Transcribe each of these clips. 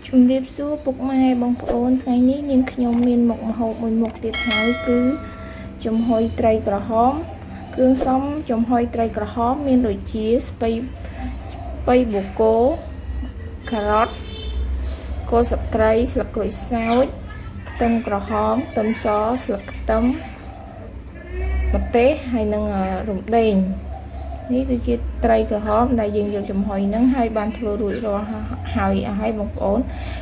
ជំរាបសួរពុកម៉ែបងប្អូនថ្ងៃនេះនាងខ្ញុំមានមុខម្ហូបមួយមុខទៀតហើយគឺចំហុយត្រីក្រហមគ្រឿងផ្សំចំហុយត្រីក្រហមមានដូចជាស្ពៃបូកូការ៉ុតគល់ស្លឹកគ្រៃស្លឹកក្រូចសើចខ្ទឹមក្រហមខ្ទឹមសស្លឹកខ្ទឹមម្ទេសហើយនិងរំដេងនេះគឺជាត្រីក្រហមដែលយើងយកចំហុយហ្នឹងហើយបានធ្វើរួចរាល់ហើយបងប្អូន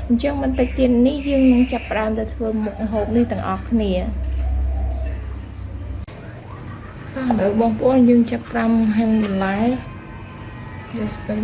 អញ្ចឹងបន្តិចទៀតនេះយើងនឹងចាប់ផ្ដើមទៅធ្វើមុខម្ហូបនេះទាំងអស់គ្នាឥឡូវបងប្អូនយើងចាប់ផ្ដើមហាន់បន្លែយកស្ពៃ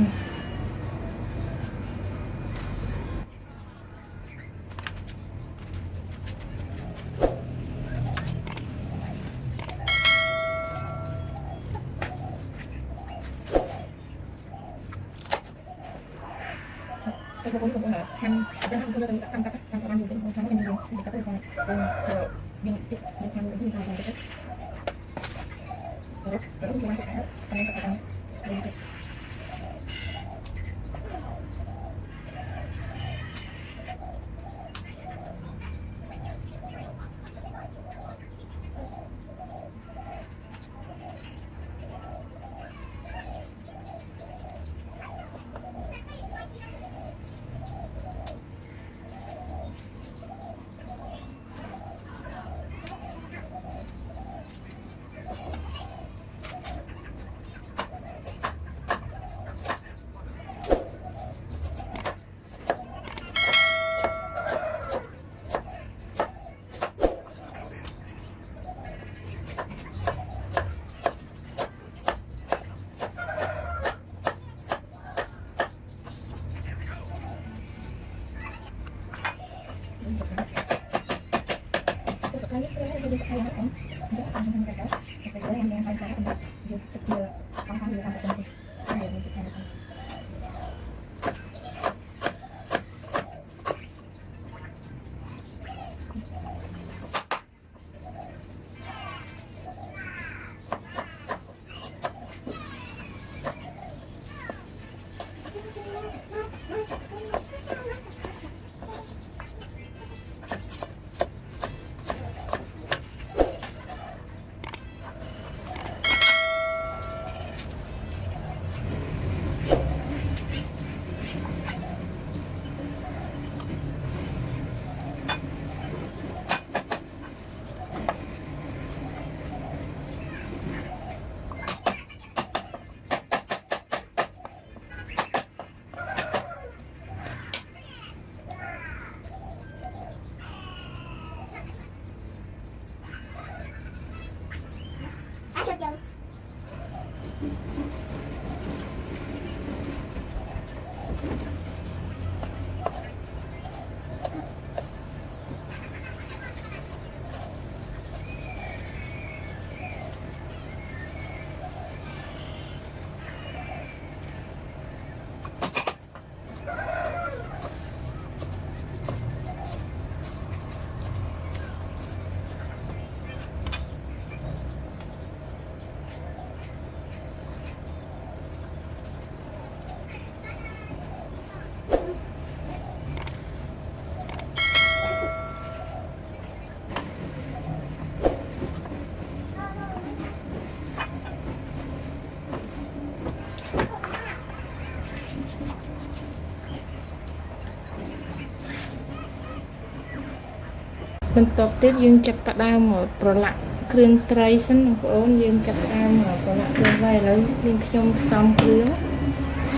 បន្ទាប់ទៀតយើងចាប់ផ្ដើមប្រឡាក់គ្រឿងត្រីសិនបងប្អូនយើងចាប់ផ្ដើមប្រឡាក់គ្រឿងត្រីឥឡូវយើងខ្ញុំផ្សំគ្រឿង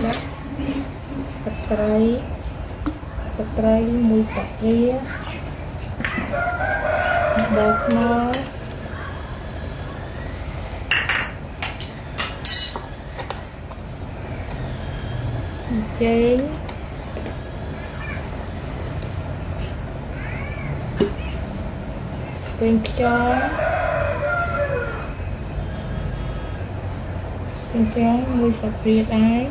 ដាក់ទឹកត្រីមួយស្លាបព្រាបបរខ្នុរចេងពេញខ្យងមួយស្លាបព្រាដែរ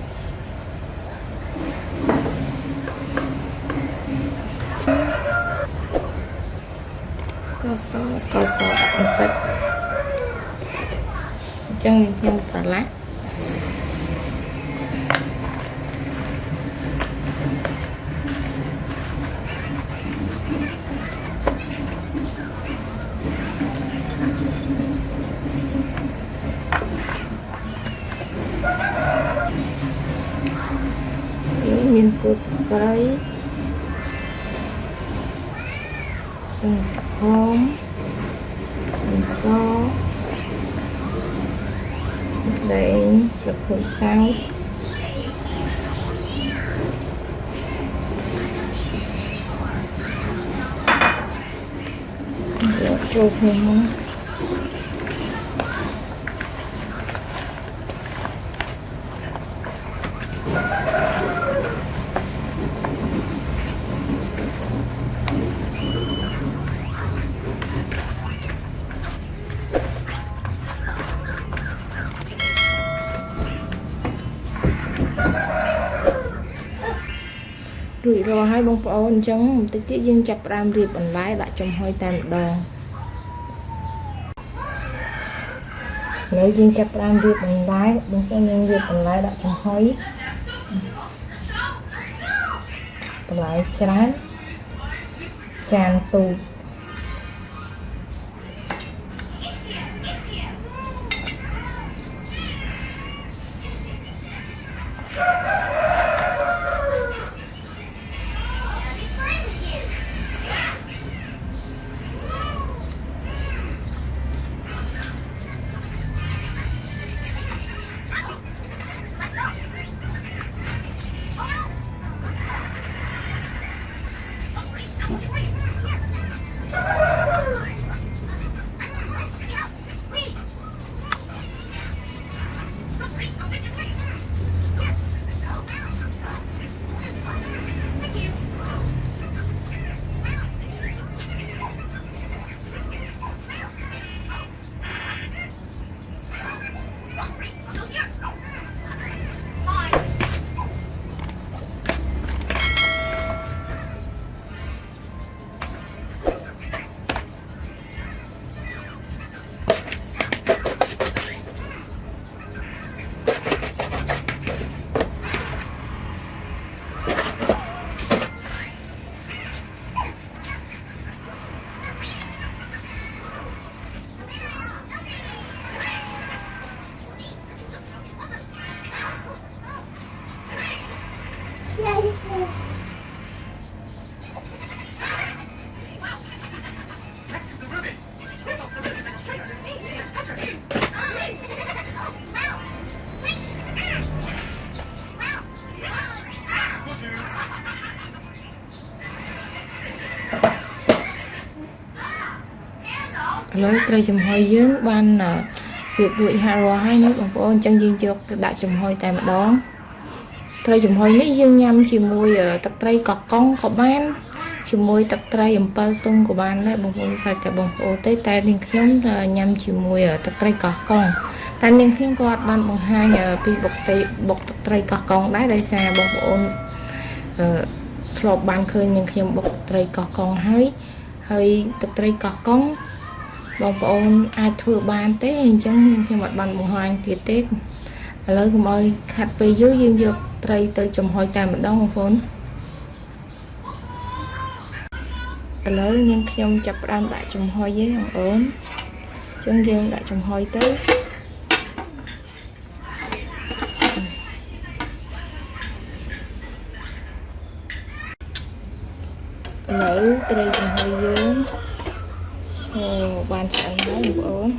ស្ករសដាក់បន្តិចអញ្ចឹងខ្ញុំប្រឡាក់ គឺស្ក្រៃហមសដែងស្លឹកក្រូចសើចចូលគ្នាមករួចរាល់ហើយបងប្អូនអញ្ចឹងបន្តិចទៀតយើងចាប់ផ្ដើមរៀបបន្លែដាក់ចំហុយតែម្ដងឥឡូវយើងចាប់ផ្ដើមរៀបបន្លែបងប្អូនយើងរៀបបន្លែដាក់ចំហុយបន្លែច្រើនចានទូចឥឡូវត្រីចំហុយយើងបានរៀបរួចហើយរាល់ហើយនេះបងប្អូនអញ្ចឹងយើងយកទៅដាក់ចំហុយតែម្ដងត្រីចំហុយនេះយើងញ៉ាំជាមួយទឹកត្រីកោះកុងក៏បានជាមួយទឹកត្រីអំពិលទុំក៏បានដែរបងប្អូនសាច់តែបងប្អូនទេតែនាងខ្ញុំញ៉ាំជាមួយទឹកត្រីកោះកុងតែនាងខ្ញុំក៏អត់បានបង្ហាញពីបុកទឹកត្រីកោះកុងដែរដោយសារបងប្អូនធ្លាប់បានឃើញនាងខ្ញុំបុកត្រីកោះកុងហើយទឹកត្រីកោះកុងបងប្អូនអាចធ្វើបានទេអញ្ចឹងខ្ញុំអត់បានបង្ហាញទៀតទេឥឡូវកុំឲ្យខាត់ពេលយូរយើងយកត្រីទៅចំហុយតែម្ដងបងប្អូនឥឡូវនាងខ្ញុំចាប់ផ្ដើមដាក់ចំហុយទេបងប្អូនអញ្ចឹងយើងដាក់ចំហុយទៅឥឡូវត្រីចំហុយយើងបានឆ្អិនហើយបងប្អូន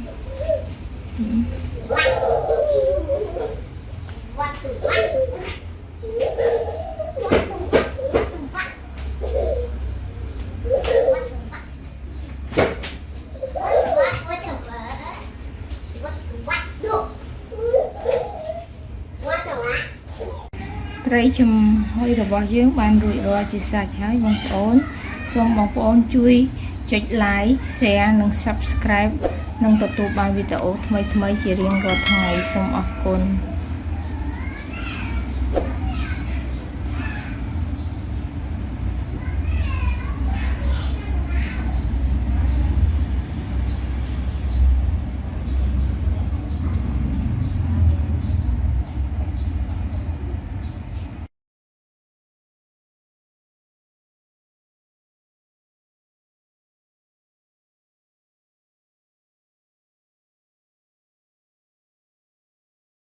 ត្រីចំហុយរបស់យើងបានរួចរាល់ជាសាច់ហើយបងប្អូនសូមបងប្អូនជួយចុច like share និង subscribe និងទទួលបានវីដេអូថ្មីៗជារៀងរាល់ថ្ងៃសូមអរគុណ